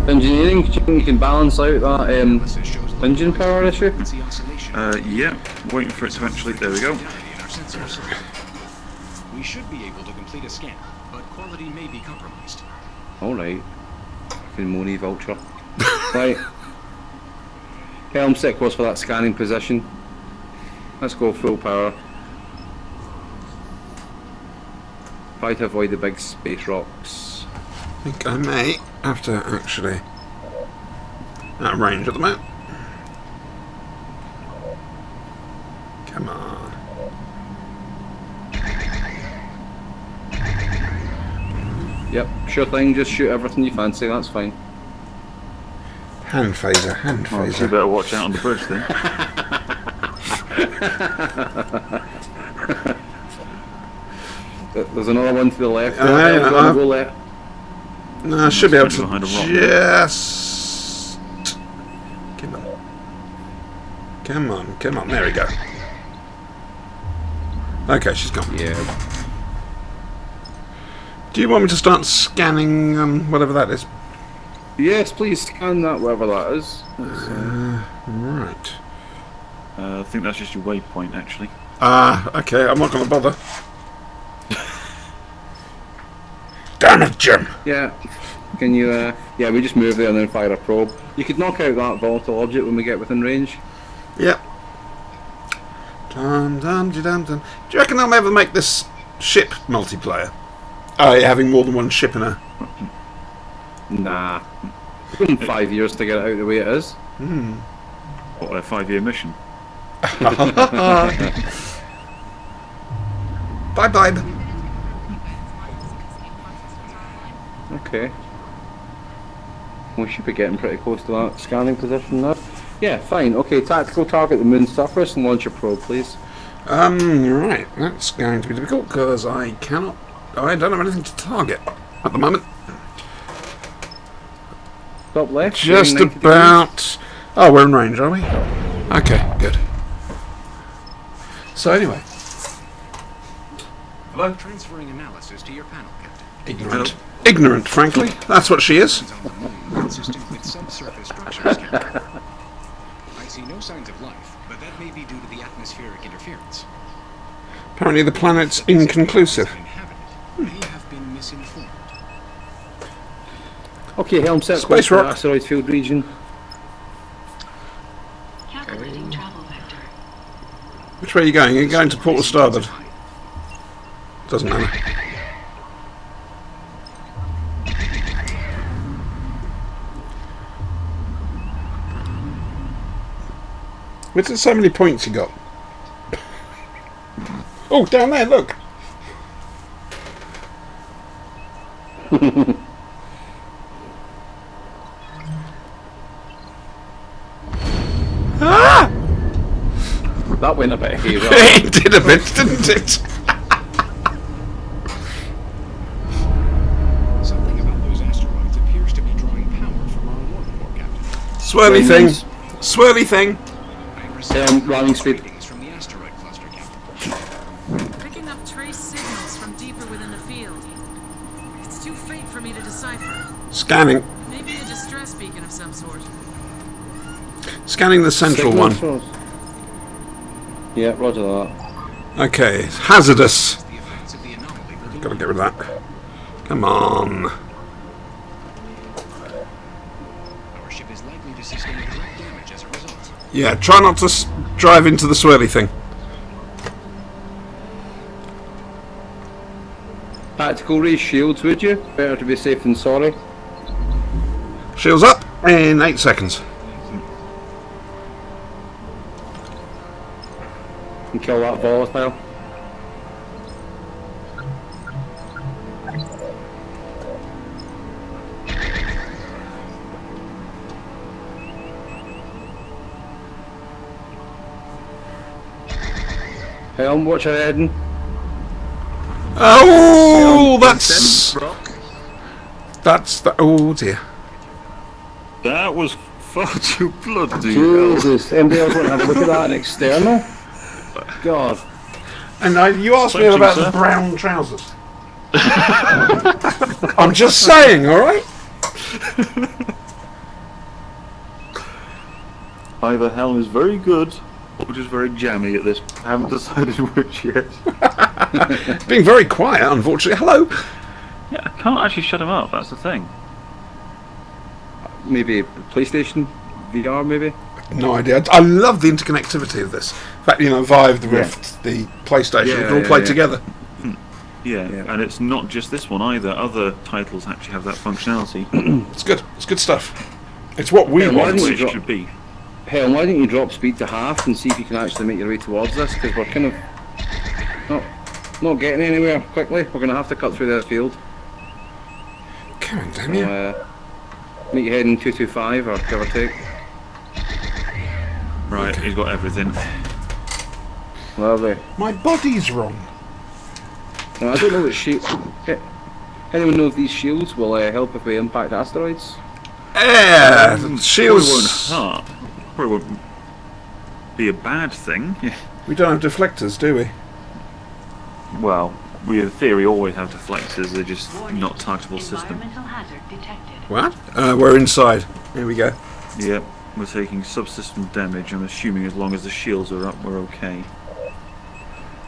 Engineering, do you think you can balance out that engine power issue? Frequency oscillation. Yeah, waiting for it to eventually. There we go. In our sensor circuit. We should be able to complete a scan, but quality may be compromised. Alright. Fucking Moni Vulture. Right. Helm set course for that scanning position. Let's go full power. Try to avoid the big space rocks. I think I may have to actually out of range at the moment. Come on. Yep, sure thing, just shoot everything you fancy, that's fine. Hand phaser, hand Oh, so you phaser. better watch out on the bridge then. There's another one to the left. Aye, We're gonna go left. No, I should be able to Behind a rock. just... Come on. Come on, come on, there we go. Okay, she's gone. Yeah. Do you want me to start scanning whatever that is? Yes, please scan that, whatever that is. Right. I think that's just your waypoint, actually. Okay, I'm not going to bother. Damn it, Jim! Yeah. Can you, yeah, we just move there and then fire a probe. You could knock out that volatile object when we get within range. Yep. Dum dum dum dum. Do you reckon they'll ever make this ship multiplayer? Having more than one ship in a... Nah. It's been 5 years to get it out the way it is. What, a 5-year mission? Bye bye. Okay. We should be getting pretty close to that scanning position now. Yeah, fine. Okay, tactical target the moon's surface and launch a probe, please. Right. That's going to be difficult because I don't have anything to target at the moment. Top left. Just 90 about... degrees. Oh, we're in range, are we? Okay, good. So anyway. Hello? Transferring analysis to your panel, Captain. Ignorant. Ignorant, frankly. That's what she is. On the moon, consistent with subsurface structures, Captain. I see no signs of life, but that may be due to the atmospheric interference. Apparently the planet's inconclusive. May have been misinformed. Okay, helm set. Space close to the rock. asteroid field region. Calculating travel vector. Which way are you going? You're going to port or starboard? Doesn't matter. Where's there so many points you got? Oh, down there, look! Ah! That went a bit haywire. It did a bit, didn't it? Something about those asteroids appears to be drawing power from our warp core, Captain. Swirly thing. Swirly thing. I received running speed. readings from the asteroid cluster, Captain. Picking up trace signals from deeper within the field. It's too faint for me to decipher. Scanning. Maybe a distress beacon of some sort. Scanning the central one. Yeah, roger that. Okay, it's hazardous. The effects of the anomaly will be Gotta get rid of that. Come on. Our ship is likely to sustain direct damage as a result. Yeah, try not to drive into the swirly thing. Tactical raise shields, would you? Better to be safe than sorry. Shields up in 8 seconds. And kill that volatile. Helm, watch your heading. Oh, that's the. Oh dear. That was far too bloody hell. Jesus, anybody else want to have a look at that in external? God. And you asked me Thank you, about sir. the brown trousers. I'm just saying, all right. Either helm is very good, or just very jammy at this. I haven't decided which yet. Being very quiet, unfortunately. Hello. Yeah, I can't actually shut him up, that's the thing. Maybe PlayStation VR, maybe? No idea. I love the interconnectivity of this. In fact, you know, Vive, the Rift, the PlayStation, Yeah, they can all play together. Yeah, and it's not just this one either. Other titles actually have that functionality. It's good. It's good stuff. It's what we Yeah, why want. don't Which you it should be. Hell, why don't you drop speed to half and see if you can actually make your way towards this? Because we're kind of not getting anywhere quickly. We're going to have to cut through the field. Come on, damn So, you. make your head in 225 or give or take. Right, he's got everything. Lovely. My body's wrong. Now, I don't know what shield. Anyone know if these shields will help if we impact asteroids? Yeah, Probably won't shields. hurt. Probably won't be a bad thing. Yeah. We don't have deflectors, do we? Well, we in theory always have deflectors, they're just not targetable system. What? We're inside. Here we go. Yep, we're taking subsystem damage. I'm assuming as long as the shields are up, we're okay.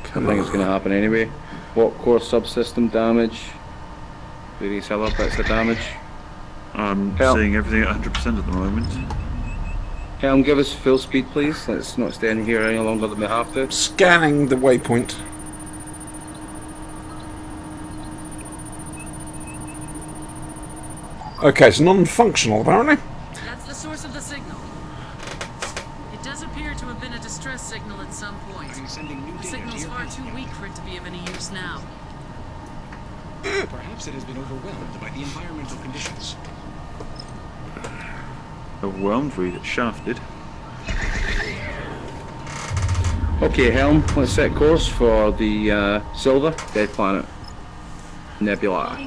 I think it's going to happen anyway. What core subsystem damage? Do these sell up extra damage? I'm Helm. seeing everything at 100% at the moment. Helm, give us full speed, please. Let's not stay in here any longer than we have to. Scanning the waypoint. Okay, it's non-functional apparently. That's the source of the signal. It does appear to have been a distress signal at some point. I'm sending new The data to signal's your far panel. too weak for it to be of any use now. Perhaps it has been overwhelmed by the environmental conditions. Overwhelmed, we get shafted. Okay, Helm, let's set course for the Silver Dead Planet Nebula.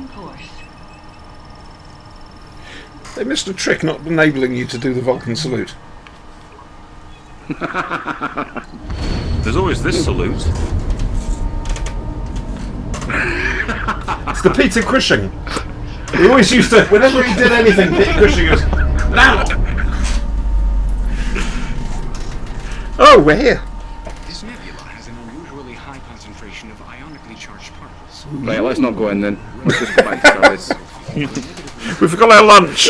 They missed a trick not enabling you to do the Vulcan salute. There's always this salute. It's the Peter Cushing. We always used to, whenever he did anything, Peter Cushing goes, now! Oh, we're here. This nebula has an unusually high concentration of ionically charged particles. Right, let's not go in then. Let's just go back to service. We forgot our lunch.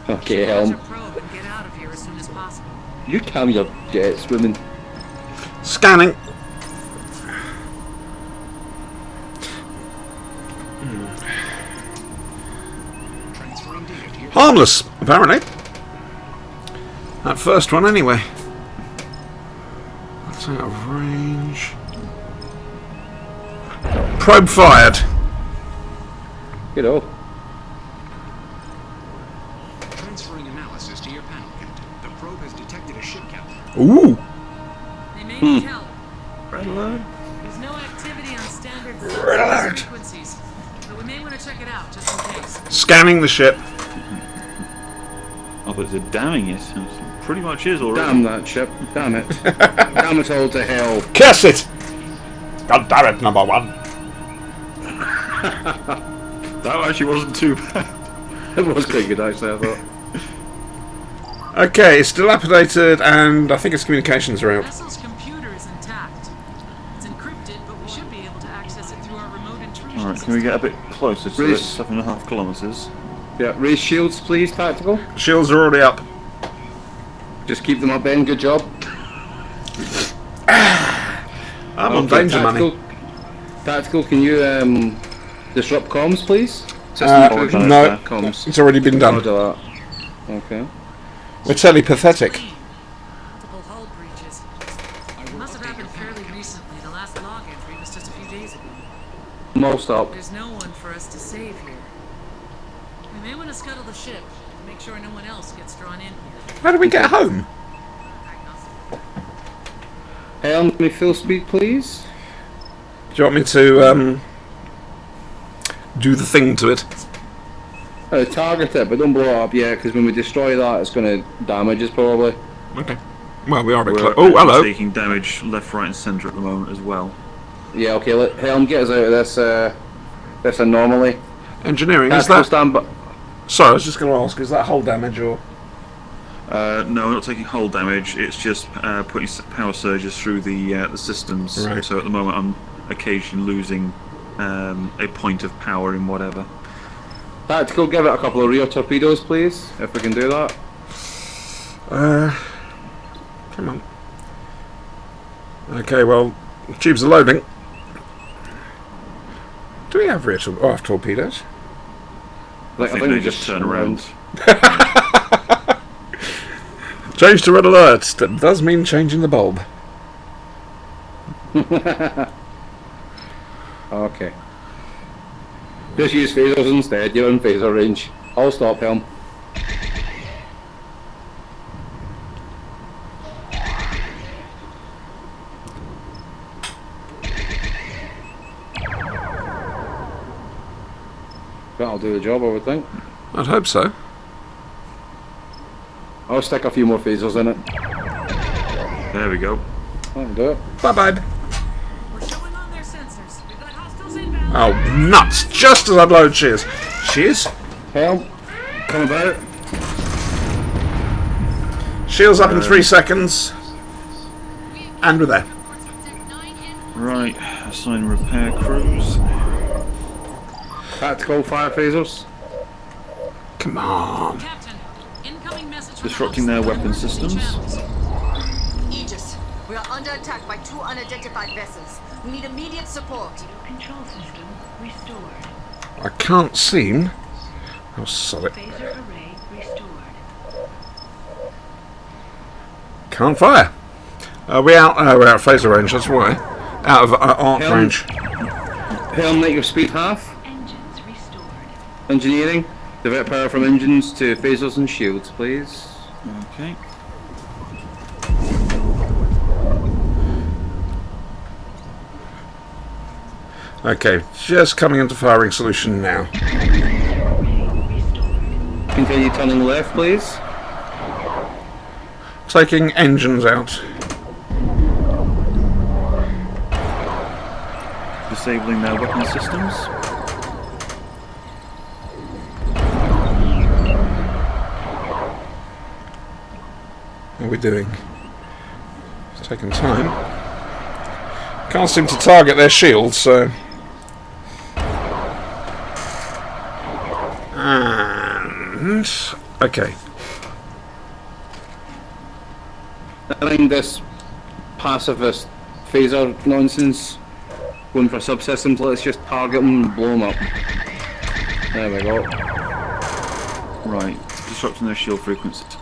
Okay, Launch Helm. a probe and get out of here as soon as possible. You calm your jets, women. Scanning. Transferring data to your Harmless, apparently. That first one, anyway. That's out of range. Probe fired. You know. transferring analysis to your panel, Captain. The probe has detected a ship, Captain. Ooh. They may need help. Red alert. There's no activity on standard Red alert. frequencies, but we may want to check it out just in case. Scanning the ship. Oh, but they're damning it. It pretty much is already. Damn that ship. Damn it. Damn it all to hell. Curse it! God damn it, number one. That actually wasn't too bad. It was quite good actually, I thought. Okay, it's dilapidated and I think its communications are out. Vessel's computer is intact. It's encrypted, but we should be able to access it through our remote intrusion Alright, can we get a bit closer to Reese. this 7.5 kilometres? Yeah, raise shields please, Tactical. Shields are already up. Just keep them up, Ben. Good job. I'm on Okay, danger money. Tactical, can you disrupt comms, please? No, comms. it's already been done. Roger that. Okay. We're telepathetic. Multiple hull breaches. It must have happened fairly recently. The last log entry was just a few days ago. Most up. There's no one for us to save here. We may want to scuttle the ship to make sure no one else gets drawn in here. How do we get home? Helm me full speed, please. Do you want me to do the thing to it? Target it, but don't blow it up yet, because when we destroy that, it's going to damage us probably. Okay. Well, we are a bit We're close. Oh, hello. taking damage left, right, and centre at the moment as well. Yeah, okay. Let Helm get us out of this anomaly. Engineering, is Tactical that... stand by. Sorry, I was just going to ask, is that hull damage or... No, we're not taking hull damage. It's just putting power surges through the systems. Right. So at the moment, I'm occasionally losing a point of power in whatever. Tactical, give it a couple of rear torpedoes, please, if we can do that. Come on. Okay, well, the tubes are loading. Do we have rear torpedoes? I think they just turn around. Change to red alert. That does mean changing the bulb. Okay. Just use phasers instead. You're in phaser range. I'll stop, Helm. That'll do the job, I would think. I'd hope so. I'll stick a few more phasers in it. There we go. That'll do it. Bye-bye. Oh, nuts! Just as I load Shears. Shears? Helm, come about. Shields up in 3 seconds. And we're there. Right, assign repair crews. Tactical fire phasers. Come on. Captain, incoming message from Disrupting their Huxley. weapon systems. Aegis, we are under attack by 2 unidentified vessels. We need immediate support. Control system restored. I can't seem. Oh, solid. Phaser array restored. Can't fire. We're out of phaser range, that's why. Out of arc Helm. range. Helm, make your speed half. Engines restored. Engineering, divert power from engines to phasers and shields, please. Okay. Okay, just coming into firing solution now. Continue turning left, please. Taking engines out. Disabling their weapon systems. What are we doing? It's taking time. Can't seem to target their shields, so. And okay. I think this pacifist phaser nonsense going for subsystems, let's just target them and blow them up. There we go. Right, disrupting their shield frequencies.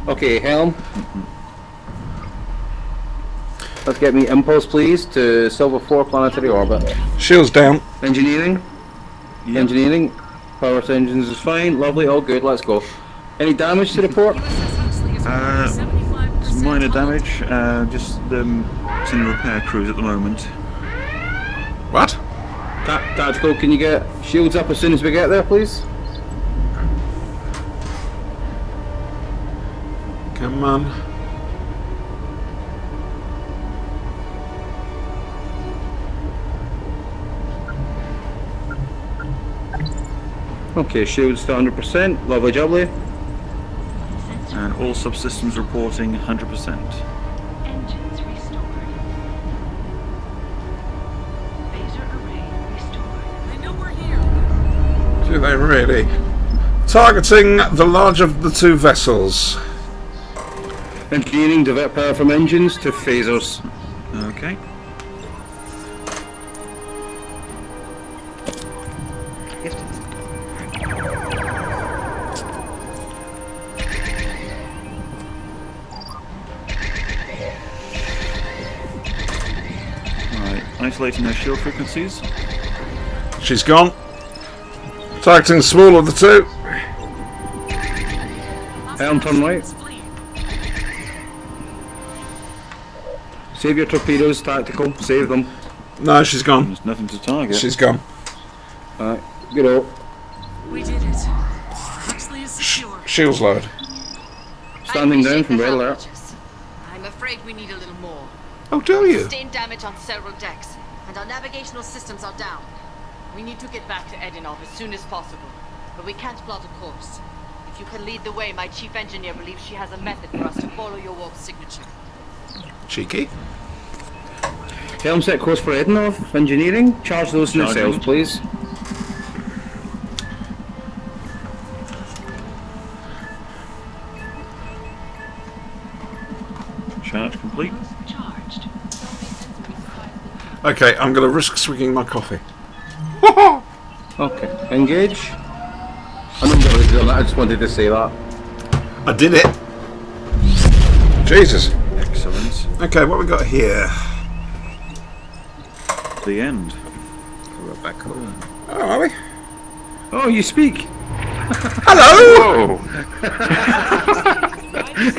Okay, Helm. Let's get me impulse, please, to Silver 4 planetary orbit. Shields down. Engineering. Yep. Engineering. Power to engines is fine. Lovely. All good. Let's go. Any damage to report? USS Huxley is reporting 75% Some minor hull damage, just it's in repair crews at the moment. What? Tactical, can you get shields up as soon as we get there, please? Come on. Okay, shields to 100%. Lovely jubbly. And all subsystems reporting 100%. Engines restored. Phaser array restored. They know we're here. Do they really? Targeting the larger of the 2 vessels. Engineering, divert power from engines to phasers. Okay. Right, isolating their shield frequencies. She's gone. Targeting the smaller of the 2. Helm, turn right. Save your torpedoes, tactical. Save them. No, she's gone. There's nothing to target. She's gone. Alright, get out. We did it. Huxley is secure. Shields lowered. Standing down from red Red alert. I'm afraid we need a little more. Oh, do you? Sustained damage on several decks, and our navigational systems are down. We need to get back to Edinov as soon as possible, but we can't plot a course. If you can lead the way, my chief engineer believes she has a method for us to follow your warp signature. Cheeky. Helm, set course for Edinov. Engineering, charge those in the Charging. cells, please. Charge complete. Charged. Okay, I'm going to risk swigging my coffee. Okay, engage. I know you've already done that, I just wanted to say that. I did it. Jesus. Excellent. Okay, what we got here? The end. We're back on. Oh, are we? Oh, you speak! Hello!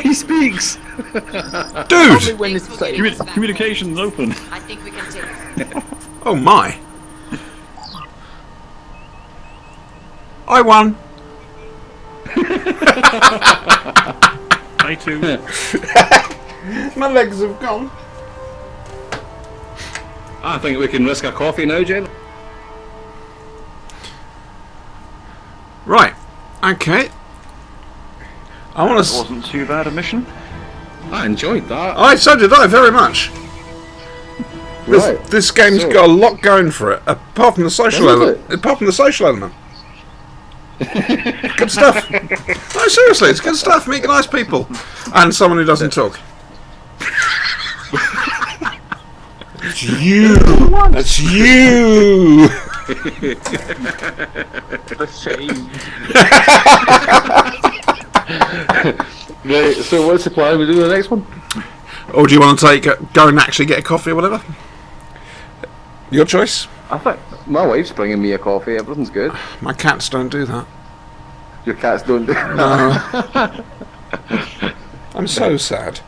He speaks! Dude! When it's Communications open. I think we can take it. Oh my. I won. I too. My legs have gone. I think we can risk a coffee now, Jen. Right. Okay. I want to. Wasn't too bad a mission. I enjoyed that. So did I very much. Right. This game's got a lot going for it, apart from the social Doesn't element. Apart from the social element. Good stuff. No, seriously, it's good stuff. Meet nice people, and someone who doesn't talk. It's you. That's you. The shame. Right, so what's the plan? We do the next one? Or do you want to go and actually get a coffee or whatever? Your choice. I think my wife's bringing me a coffee. Everything's good. My cats don't do that. Your cats don't do No. I'm so sad.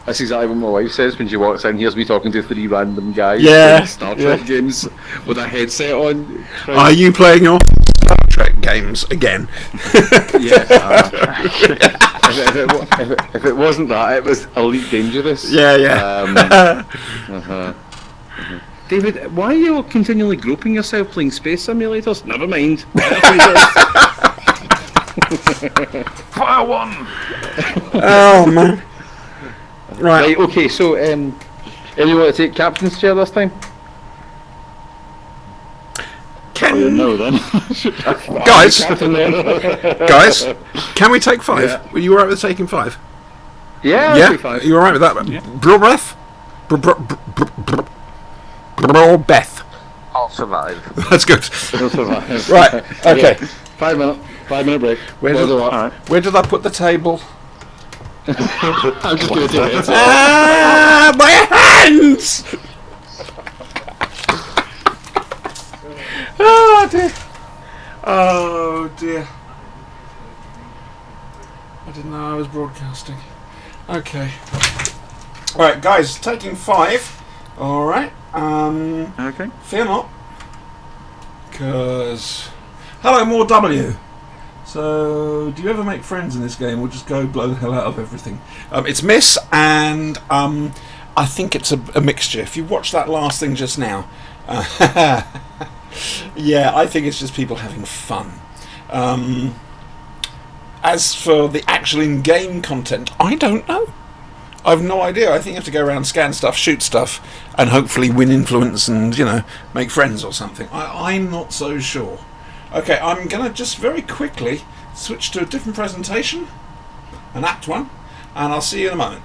That's exactly what my wife says when she walks in. Here's me talking to 3 random guys Yeah, playing Star Trek games with a headset on. Are you playing your Star Trek games again? Yeah. If it wasn't that, it was Elite Dangerous. Yeah. David, why are you all continually groping yourself playing space simulators? Never mind. Fire one! Oh man. Right. Okay, so anyone want to take captain's chair this time? No then. Guys, can we take 5? Yeah. Were you alright with taking 5? Yeah, Yeah? I'll take 5. You alright with that? Yeah. Brawl breath? Brawl Beth. I'll survive. That's good. We'll survive. Right, okay. 5 minute break. Where did I put the table? I'm just going to do it. Ah, my hands! Oh dear. Oh dear. I didn't know I was broadcasting. Okay. Alright, guys, taking 5. Alright. Okay. Fear not. Because. Hello, more W. So, do you ever make friends in this game or just go blow the hell out of everything? It's Miss, and I think it's a mixture. If you watch that last thing just now, yeah, I think it's just people having fun. As for the actual in-game content, I don't know. I've no idea. I think you have to go around, scan stuff, shoot stuff, and hopefully win influence and, make friends or something. I'm not so sure. Okay, I'm going to just very quickly switch to a different presentation, an Act 1, and I'll see you in a moment.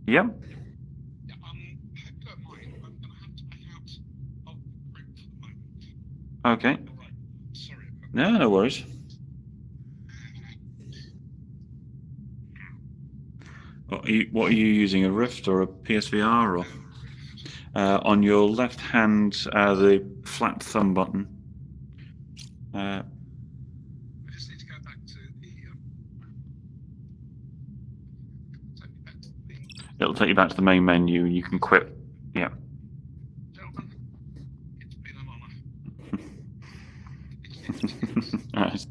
Yep. Yeah, I hope you don't mind. I'm gonna have to back out of the group for the moment. Okay. Alright. Sorry about that. No, no worries. What are you using? A Rift or a PSVR or? On your left hand, the flat thumb button. I just need to go back to the take me back to the It'll take you back to the main menu. You can quit. Yeah. gentlemen. It's been an honor. Alright.